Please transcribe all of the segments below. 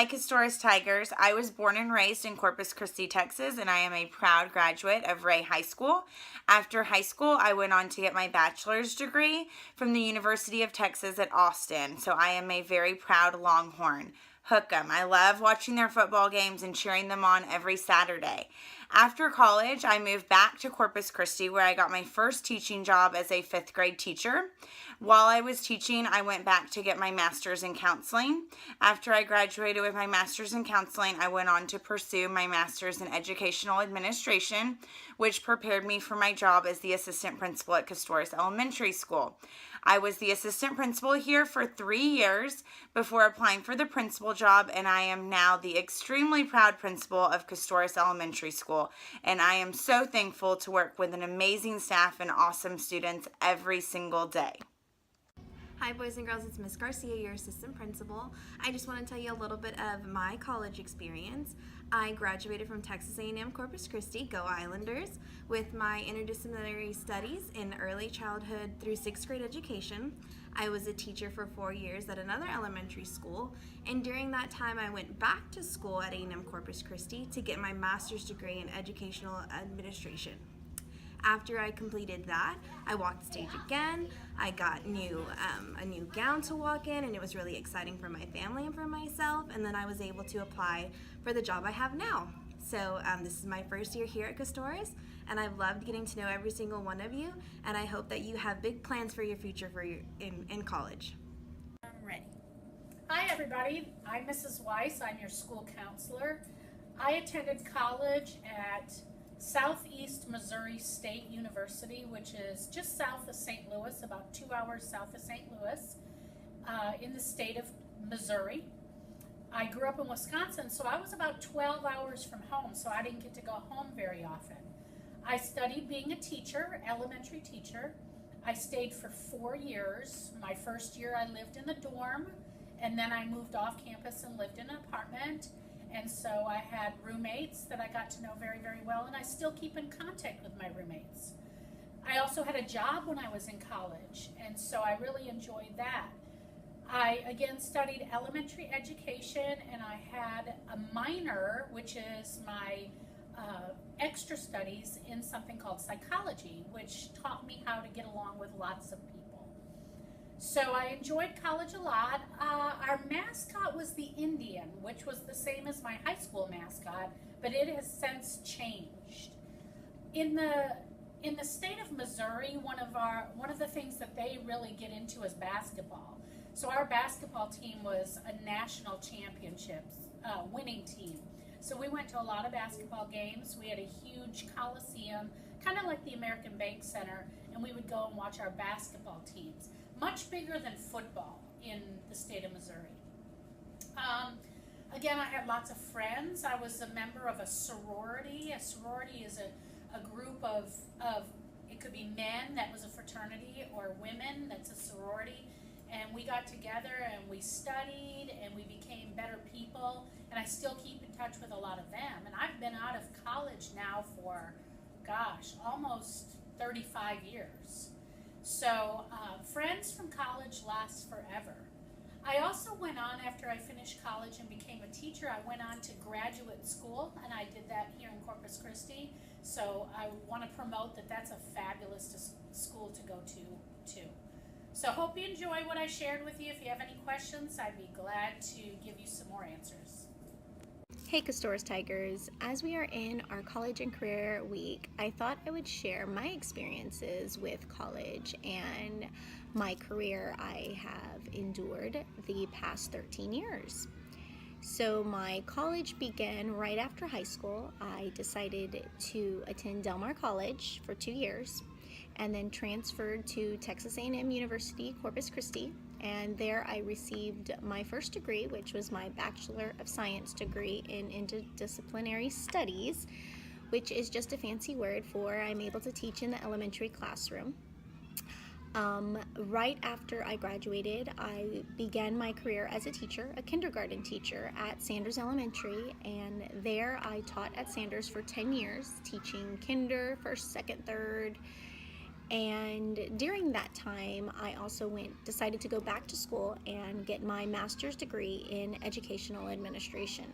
Hi, Kostoryz Tigers. I was born and raised in Corpus Christi, Texas, and I am a proud graduate of Ray High School. After high school, I went on to get my bachelor's degree from the University of Texas at Austin, so I am a very proud Longhorn. Hook 'em. I love watching their football games and cheering them on every Saturday. After college, I moved back to Corpus Christi where I got my first teaching job as a 5th grade teacher. While I was teaching, I went back to get my master's in counseling. After I graduated with my master's in counseling, I went on to pursue my master's in educational administration, which prepared me for my job as the assistant principal at Kostoryz Elementary School. I was the assistant principal here for 3 years before applying for the principal job, and I am now the extremely proud principal of Kostoryz Elementary School, and I am so thankful to work with an amazing staff and awesome students every single day. Hi boys and girls, it's Miss Garcia, your assistant principal. I just want to tell you a little bit of my college experience. I graduated from Texas A&M Corpus Christi, go Islanders, with my interdisciplinary studies in early childhood through 6th grade education. I was a teacher for 4 years at another elementary school, and during that time I went back to school at A&M Corpus Christi to get my master's degree in educational administration. After I completed that, I walked the stage again. I got a new gown to walk in, and it was really exciting for my family and for myself. And then I was able to apply for the job I have now. So this is my first year here at Kostoryz, and I've loved getting to know every single one of you. And I hope that you have big plans for your future in college. I'm ready. Hi everybody, I'm Mrs. Weiss. I'm your school counselor. I attended college at Southeast Missouri State University, which is just south of St. Louis, about 2 hours south of St. Louis, in the state of Missouri. I grew up in Wisconsin, so I was about 12 hours from home, so I didn't get to go home very often. I studied being a teacher, elementary teacher. I stayed for 4 years. My first year I lived in the dorm, and then I moved off campus and lived in an apartment. And so I had roommates that I got to know very, very well, and I still keep in contact with my roommates. I also had a job when I was in college, and so I really enjoyed that. I, again, studied elementary education, and I had a minor, which is my extra studies in something called psychology, which taught me how to get along with lots of people. So I enjoyed college a lot. Our mascot was the Indian, which was the same as my high school mascot, but it has since changed. In the state of Missouri, one of the things that they really get into is basketball. So our basketball team was a national championships winning team. So we went to a lot of basketball games. We had a huge coliseum, kind of like the American Bank Center, and we would go and watch our basketball teams. Much bigger than football in the state of Missouri. Again, I had lots of friends. I was a member of a sorority. A sorority is a group of it could be men, that was a fraternity, or women, that's a sorority. And we got together and we studied and we became better people. And I still keep in touch with a lot of them. And I've been out of college now for, gosh, almost 35 years. So friends from college last forever. I also went on, after I finished college and became a teacher, I went on to graduate school, and I did that here in Corpus Christi. So I want to promote that that's a fabulous school to go to too. So hope you enjoy what I shared with you. If you have any questions, I'd be glad to give you some more answers. Hey Kostoryz Tigers, as we are in our college and career week, I thought I would share my experiences with college and my career I have endured the past 13 years. So my college began right after high school. I decided to attend Del Mar College for 2 years and then transferred to Texas A&M University, Corpus Christi. And there I received my first degree, which was my Bachelor of Science degree in Interdisciplinary Studies, which is just a fancy word for I'm able to teach in the elementary classroom. Right after I graduated, I began my career as a teacher, a kindergarten teacher at Sanders Elementary, and there I taught at Sanders for 10 years, teaching kinder, first, second, third, And during that time, I also decided to go back to school and get my master's degree in educational administration.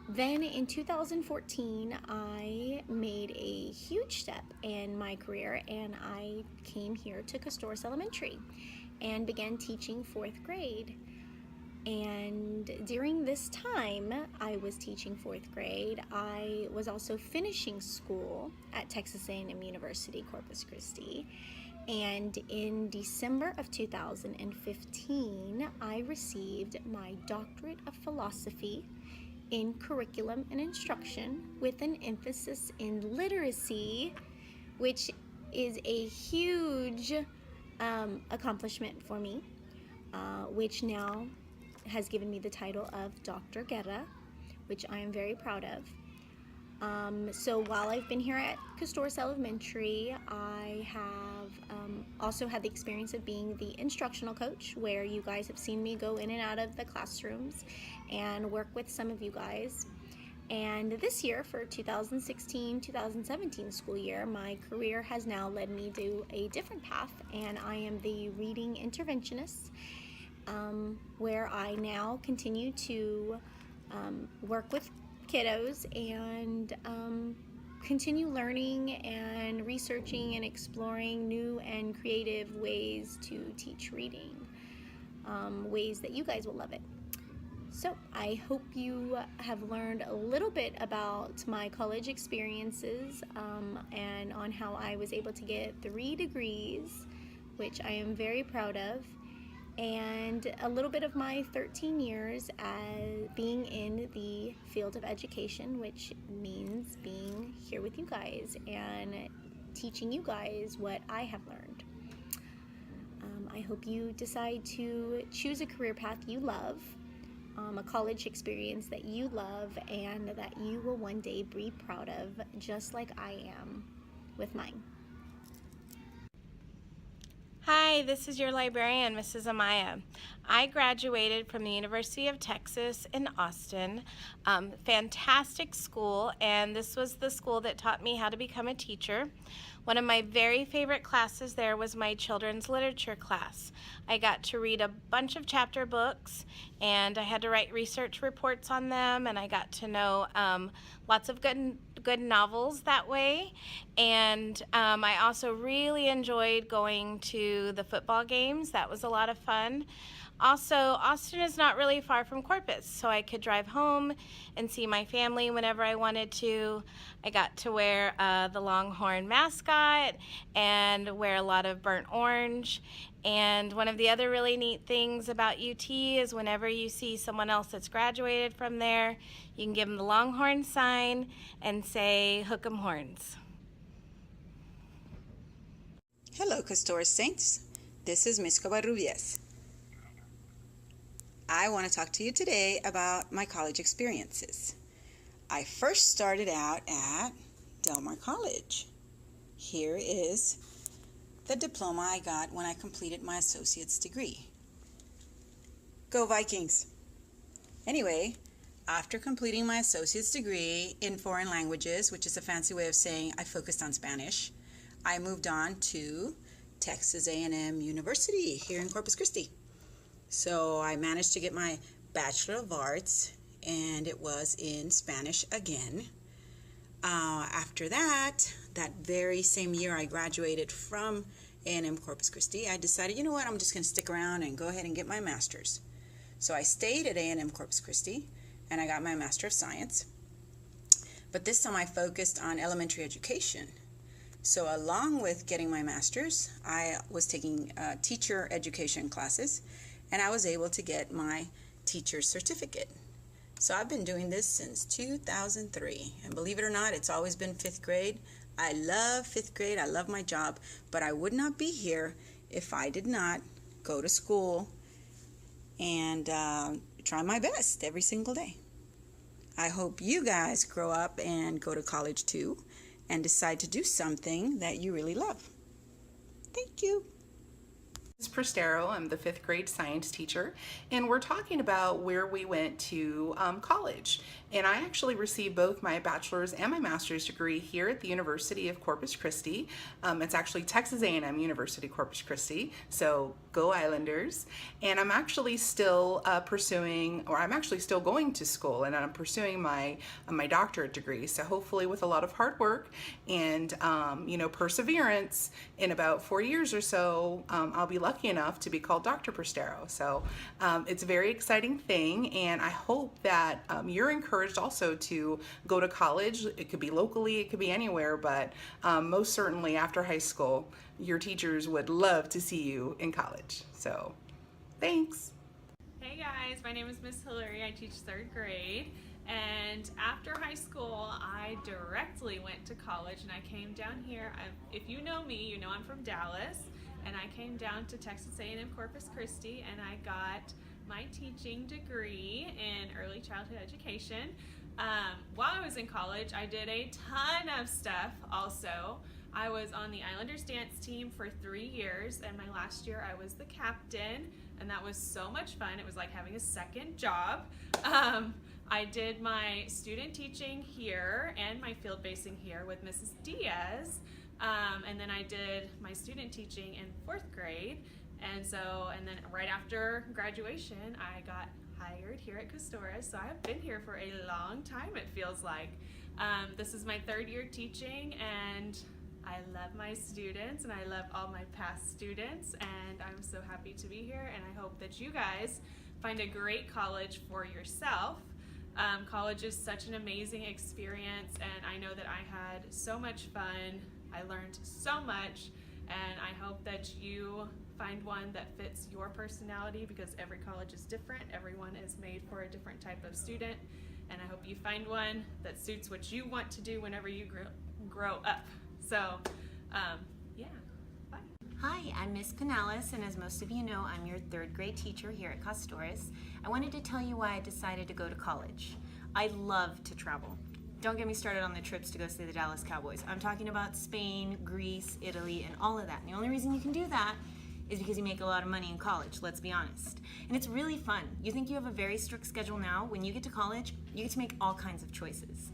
Then in 2014, I made a huge step in my career, and I came here to Kostoryz Elementary and began teaching 4th grade. And during this time I was teaching 4th grade, I was also finishing school at Texas A&M University, Corpus Christi. And in December of 2015, I received my doctorate of philosophy in curriculum and instruction with an emphasis in literacy, which is a huge accomplishment for me, which now has given me the title of Dr. Guerra, which I am very proud of. So while I've been here at Kostoryz Elementary, I have also had the experience of being the instructional coach, where you guys have seen me go in and out of the classrooms and work with some of you guys. And this year, for 2016-2017 school year, my career has now led me to a different path, and I am the reading interventionist, where I now continue to work with kiddos and continue learning and researching and exploring new and creative ways to teach reading, ways that you guys will love it. So I hope you have learned a little bit about my college experiences and on how I was able to get 3 degrees, which I am very proud of, and a little bit of my 13 years as being in the field of education, which means being here with you guys and teaching you guys what I have learned. I hope you decide to choose a career path you love, a college experience that you love, and that you will one day be proud of, just like I am with mine. Hi, this is your librarian, Mrs. Amaya. I graduated from the University of Texas in Austin. Fantastic school, and this was the school that taught me how to become a teacher. One of my very favorite classes there was my children's literature class. I got to read a bunch of chapter books, and I had to write research reports on them, and I got to know lots of good novels that way. And I also really enjoyed going to the football games. That was a lot of fun. Also, Austin is not really far from Corpus, so I could drive home and see my family whenever I wanted to. I got to wear the Longhorn mascot and wear a lot of burnt orange. And one of the other really neat things about UT is whenever you see someone else that's graduated from there, you can give them the Longhorn sign and say, "Hook 'em horns." Hello, Kostoryz Saints. This is Miss Covarrubias. I want to talk to you today about my college experiences. I first started out at Del Mar College. Here is the diploma I got when I completed my associate's degree. Go Vikings! Anyway, after completing my associate's degree in foreign languages, which is a fancy way of saying I focused on Spanish, I moved on to Texas A&M University here in Corpus Christi. So I managed to get my Bachelor of Arts, and it was in Spanish again. After that very same year I graduated from A&M Corpus Christi, I decided, you know what, I'm just going to stick around and go ahead and get my master's. So I stayed at A&M Corpus Christi, and I got my Master of Science. But this time I focused on elementary education. So along with getting my master's, I was taking teacher education classes, and I was able to get my teacher's certificate. So I've been doing this since 2003, and believe it or not, it's always been 5th grade. I love 5th grade, I love my job, but I would not be here if I did not go to school and try my best every single day. I hope you guys grow up and go to college too, and decide to do something that you really love. Thank you. This is Prestero. I'm the 5th grade science teacher, and we're talking about where we went to college. And I actually received both my bachelor's and my master's degree here at the University of Corpus Christi. It's actually Texas A&M University Corpus Christi, so go Islanders. And I'm actually still I'm actually still going to school, and I'm pursuing my doctorate degree. So hopefully with a lot of hard work and perseverance, in about 4 years or so, I'll be lucky enough to be called Dr. Prestero. So it's a very exciting thing, and I hope that you're encouraged also to go to college. It could be locally, it could be anywhere, but most certainly after high school, your teachers would love to see you in college. So thanks. Hey guys, my name is Miss Hillary. I teach 3rd grade. And after high school, I directly went to college, and I came down here. If you know me, you know I'm from Dallas, and I came down to Texas A&M Corpus Christi, and I got my teaching degree in early childhood education. While I was in college, I did a ton of stuff also. I was on the Islanders dance team for 3 years, and my last year I was the captain, and that was so much fun. It was like having a second job. I did my student teaching here and my field basing here with Mrs. Diaz, and then I did my student teaching in 4th grade, and then right after graduation I got hired here at Kostoryz, so I've been here for a long time, it feels like. This is my 3rd year teaching, and I love my students, and I love all my past students, and I'm so happy to be here, and I hope that you guys find a great college for yourself. College is such an amazing experience, and I know that I had so much fun. I learned so much, and I hope that you find one that fits your personality, because every college is different. Everyone is made for a different type of student, and I hope you find one that suits what you want to do whenever you grow up. So, yeah, bye. Hi, I'm Miss Canales, and as most of you know, I'm your 3rd grade teacher here at Kostoryz. I wanted to tell you why I decided to go to college. I love to travel. Don't get me started on the trips to go see the Dallas Cowboys. I'm talking about Spain, Greece, Italy, and all of that. And the only reason you can do that is because you make a lot of money in college, let's be honest. And it's really fun. You think you have a very strict schedule now. When you get to college, you get to make all kinds of choices.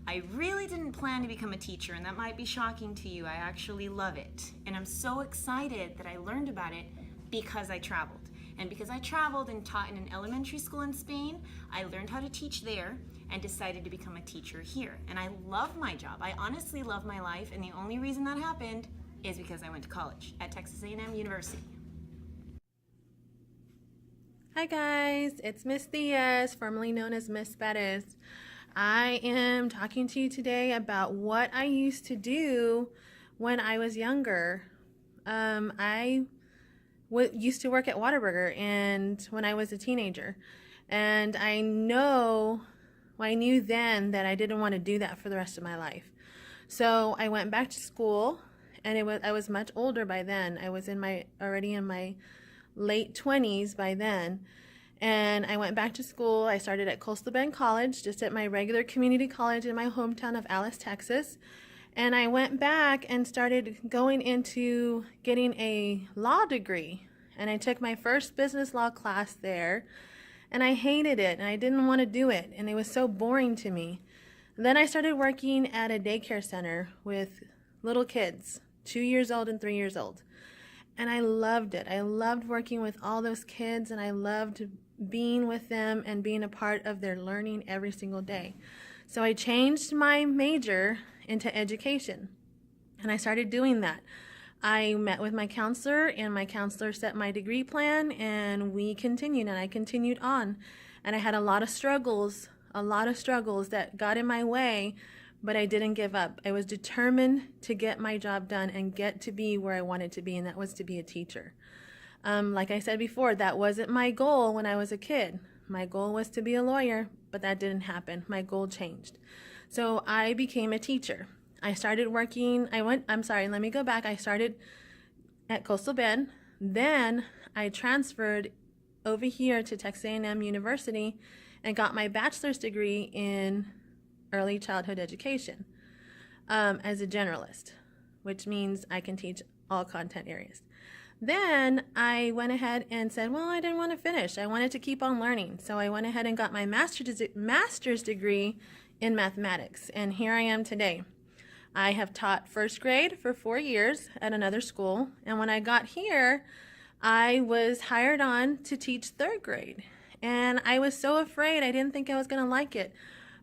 I really didn't plan to become a teacher, and that might be shocking to you. I actually love it. And I'm so excited that I learned about it because I traveled. And because I traveled and taught in an elementary school in Spain, I learned how to teach there and decided to become a teacher here. And I love my job. I honestly love my life, and the only reason that happened is because I went to college at Texas A&M University. Hi guys, it's Miss Diaz, formerly known as Miss Bettis. I am talking to you today about what I used to do when I was younger. I used to work at Whataburger and when I was a teenager, and I knew then that I didn't want to do that for the rest of my life. So I went back to school, and I was much older by then. I was already in my late 20s by then. And I went back to school. I started at Coastal Bend College, just at my regular community college in my hometown of Alice, Texas. And I went back and started going into getting a law degree. And I took my first business law class there. And I hated it, and I didn't want to do it. And it was so boring to me. And then I started working at a daycare center with little kids, 2 years old and 3 years old. And I loved it. I loved working with all those kids, and I loved being with them and being a part of their learning every single day. So I changed my major into education, and I started doing that. I met with my counselor, and my counselor set my degree plan, and we continued, and I continued on. And I had a lot of struggles that got in my way, but I didn't give up. I was determined to get my job done and get to be where I wanted to be, and that was to be a teacher. Like I said before, that wasn't my goal when I was a kid. My goal was to be a lawyer, but that didn't happen. My goal changed. So I became a teacher. I started working, let me go back. I started at Coastal Bend. Then I transferred over here to Texas A&M University and got my bachelor's degree in early childhood education as a generalist, which means I can teach all content areas. Then I went ahead and said, well, I didn't want to finish. I wanted to keep on learning. So I went ahead and got my master's degree in mathematics. And here I am today. I have taught first grade for 4 years at another school. And when I got here, I was hired on to teach third grade. And I was so afraid. I didn't think I was going to like it.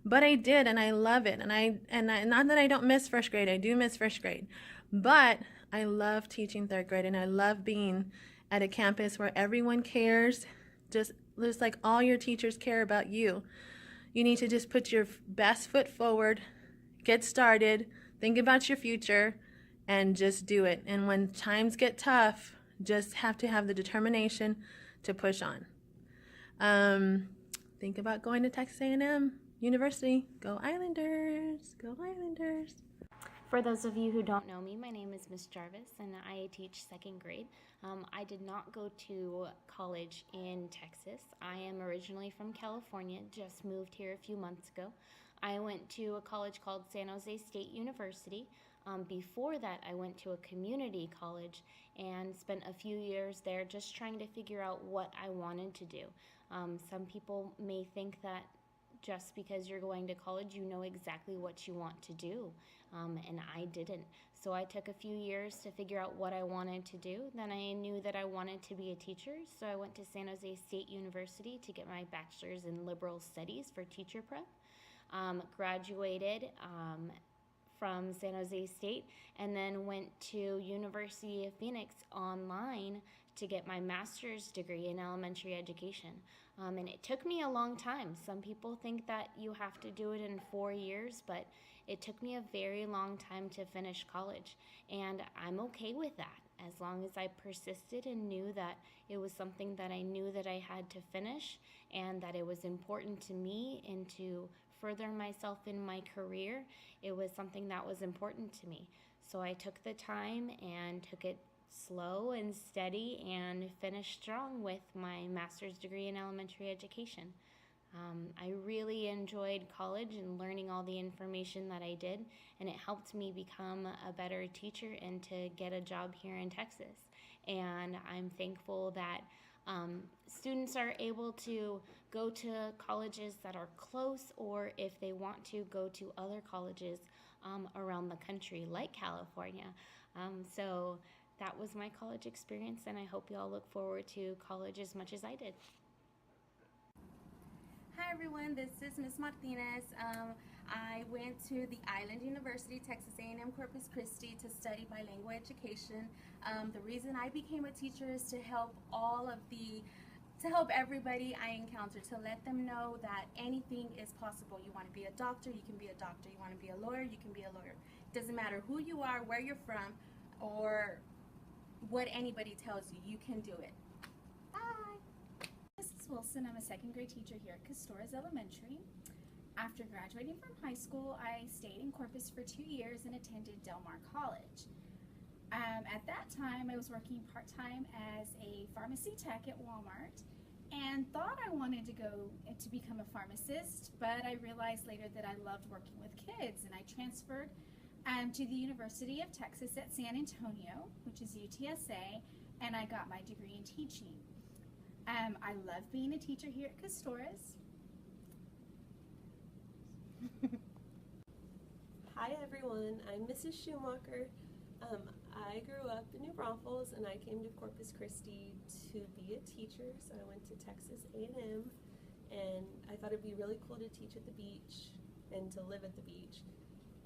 But I did, and I love it. And I not that I don't miss first grade. I do miss first grade. But I love teaching third grade, and I love being at a campus where everyone cares. Just like all your teachers care about you. You need to just put your best foot forward, get started, think about your future, and just do it. And when times get tough, just have to have the determination to push on. Think about going to Texas A&M University. Go Islanders! Go Islanders! For those of you who don't know me, my name is Miss Jarvis and I teach second grade. I did not go to college in Texas. I am originally from California, just moved here a few months ago. I went to a college called San Jose State University. Before that, I went to a community college and spent a few years there just trying to figure out what I wanted to do. Some people may think that just because you're going to college, you know exactly what you want to do, and I didn't. So I took a few years to figure out what I wanted to do. Then I knew that I wanted to be a teacher, so I went to San Jose State University to get my bachelor's in liberal studies for teacher prep. Graduated from San Jose State, and then went to University of Phoenix online to get my master's degree in elementary education. And it took me a long time. Some people think that you have to do it in 4 years, but it took me a very long time to finish college. And I'm okay with that, as long as I persisted and knew that it was something that I knew that I had to finish, and that it was important to me and to further myself in my career. It was something that was important to me. So I took the time and took it slow and steady and finished strong with my master's degree in elementary education. I really enjoyed college and learning all the information that I did, and it helped me become a better teacher and to get a job here in Texas. And I'm thankful that students are able to go to colleges that are close, or if they want to, go to other colleges around the country, like California. So that was my college experience, and I hope you all look forward to college as much as I did. Hi everyone, this is Miss Martinez. I went to the Island University, Texas A&M Corpus Christi to study bilingual education. The reason I became a teacher is to help everybody I encounter, to let them know that anything is possible. You want to be a doctor, you can be a doctor. You want to be a lawyer, you can be a lawyer. It doesn't matter who you are, where you're from, or what anybody tells you, you can do it. Bye! Mrs. Wilson, I'm a second grade teacher here at Kostoryz Elementary. After graduating from high school, I stayed in Corpus for 2 years and attended Del Mar College. At that time, I was working part-time as a pharmacy tech at Walmart and thought I wanted to go to become a pharmacist, but I realized later that I loved working with kids, and I transferred to the University of Texas at San Antonio, which is UTSA, and I got my degree in teaching. I love being a teacher here at Kostoryz. Hi everyone, I'm Mrs. Schumacher. I grew up in New Braunfels and I came to Corpus Christi to be a teacher, so I went to Texas A&M, and I thought it'd be really cool to teach at the beach and to live at the beach.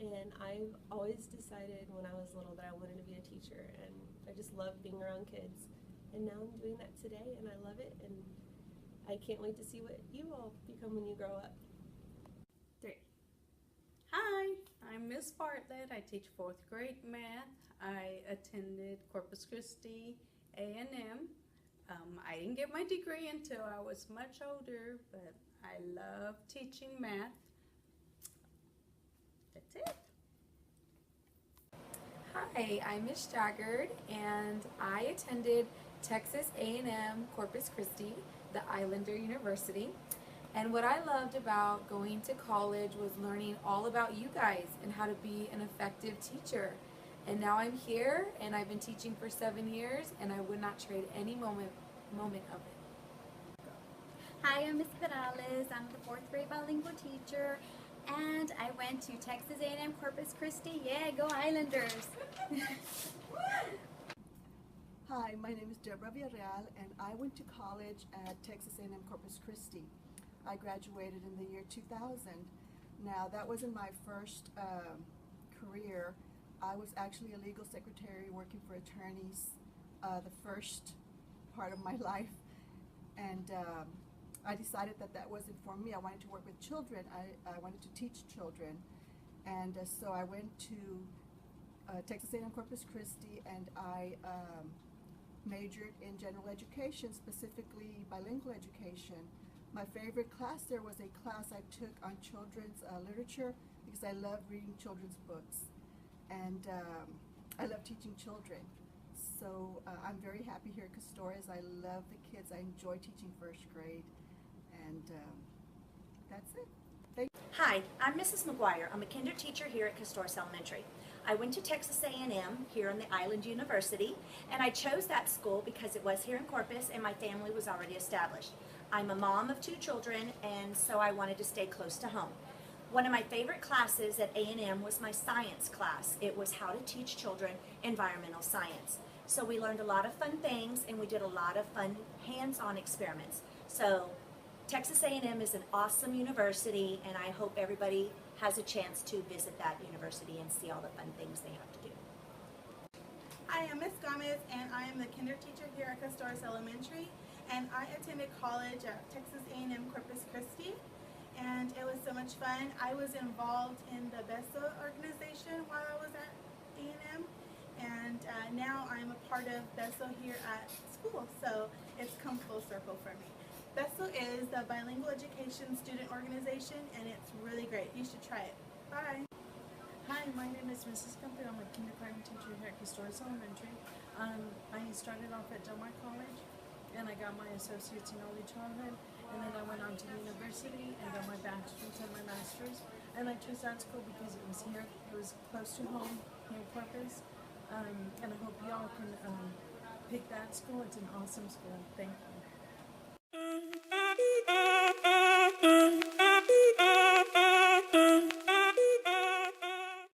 And I've always decided when I was little that I wanted to be a teacher, and I just love being around kids. And now I'm doing that today, and I love it, and I can't wait to see what you all become when you grow up. 3. Hi, I'm Miss Bartlett. I teach 4th grade math. I attended Corpus Christi A&M. I didn't get my degree until I was much older, but I love teaching math. That's it. Hi, I'm Miss Jaggard, and I attended Texas A&M Corpus Christi, the Islander University. And what I loved about going to college was learning all about you guys and how to be an effective teacher. And now I'm here, and I've been teaching for 7 years, and I would not trade any moment of it. Hi, I'm Miss Perales. I'm the 4th grade bilingual teacher, and I went to Texas A&M Corpus Christi. Yeah, go Islanders! Hi, my name is Deborah Villarreal, and I went to college at Texas A&M Corpus Christi. I graduated in the year 2000. Now, that wasn't my first career. I was actually a legal secretary working for attorneys the first part of my life, and I decided that that wasn't for me. I wanted to work with children. I wanted to teach children, and so I went to Texas A&M Corpus Christi, and I majored in general education, specifically bilingual education. My favorite class there was a class I took on children's literature, because I love reading children's books, and I love teaching children. So I'm very happy here at Kostoryz. I love the kids. I enjoy teaching first grade, and that's it. Thank you. Hi, I'm Mrs. McGuire. I'm a kinder teacher here at Kostoryz Elementary. I went to Texas A&M here in the Island University, and I chose that school because it was here in Corpus and my family was already established. I'm a mom of 2 children, and so I wanted to stay close to home. One of my favorite classes at A&M was my science class. It was how to teach children environmental science. So we learned a lot of fun things, and we did a lot of fun hands-on experiments. So Texas A&M is an awesome university, and I hope everybody has a chance to visit that university and see all the fun things they have to do. Hi, I'm Miss Gomez, and I am the kinder teacher here at Kostoryz Elementary, and I attended college at Texas A&M Corpus Christi, and it was so much fun. I was involved in the BESA organization while I was at A&M, and now I'm a part of BESA here at school, so it's come full circle for me. BESA is the Bilingual Education Student Organization, and it's really great. You should try it. Bye. Hi, my name is Mrs. Campbell. I'm a kindergarten teacher here at Kostoryz Elementary. I started off at Del Mar College, and I got my associates in early childhood, and then I went on to the university and got my bachelor's and my master's. And I chose that school because it was here, it was close to home here in Corpus, and I hope y'all can pick that school. It's an awesome school. Thank you.